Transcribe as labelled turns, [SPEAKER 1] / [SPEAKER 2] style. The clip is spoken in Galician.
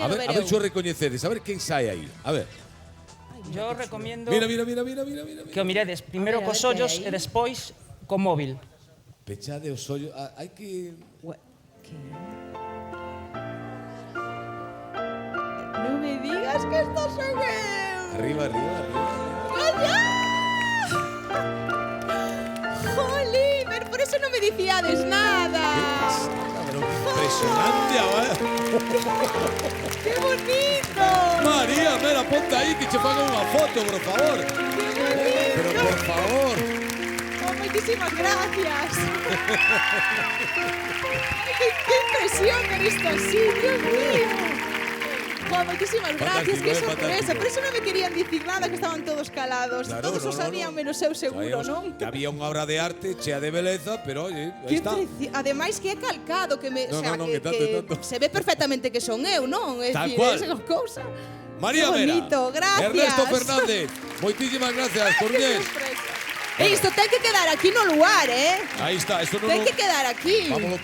[SPEAKER 1] A ver se o recoñecedes. A ver quen sae aí. A ver.
[SPEAKER 2] Yo recomiendo
[SPEAKER 1] Mira.
[SPEAKER 2] que o miredes primeiro cos ollos e despois co móvil.
[SPEAKER 1] Pechade os ollos. Hai que...
[SPEAKER 3] Non me digas que estos son eu.
[SPEAKER 1] Arriba.
[SPEAKER 3] ¡Vaya! ¡Jolín! Pero por eso non me dicíades nada.
[SPEAKER 1] Pero impresionante, ahora.
[SPEAKER 3] ¡Qué bonito!
[SPEAKER 1] María, mira, ponte aí que che faga unha foto, por favor. Pero por favor.
[SPEAKER 3] Oh, moitísimas gracias. ¡Qué impresión ver isto así, Dios mío! Oh, moitísimas gracias, qué sorpresa. Por eso non me querían dicir nada, que estaban todos calados.
[SPEAKER 1] Claro,
[SPEAKER 3] Todos o sabían, menos eu seguro, non?
[SPEAKER 1] Que había unha obra de arte chea de beleza, pero oye, aí está.
[SPEAKER 3] Ademais que é calcado, que me,
[SPEAKER 1] No,
[SPEAKER 3] o sea,
[SPEAKER 1] no,
[SPEAKER 3] que,
[SPEAKER 1] que tanto.
[SPEAKER 3] se ve perfectamente que son eu, non? É
[SPEAKER 1] Tal
[SPEAKER 3] dicir,
[SPEAKER 1] cual.
[SPEAKER 3] esa cousa.
[SPEAKER 1] María
[SPEAKER 3] Qué
[SPEAKER 1] Vera.
[SPEAKER 3] bonito, gracias.
[SPEAKER 1] Ernesto Fernández. Moitísimas gracias, Coruñés.
[SPEAKER 3] Isto ten que quedar aquí no lugar,
[SPEAKER 1] Aí está, esto non...
[SPEAKER 3] Ten que quedar aquí.
[SPEAKER 1] Vámonos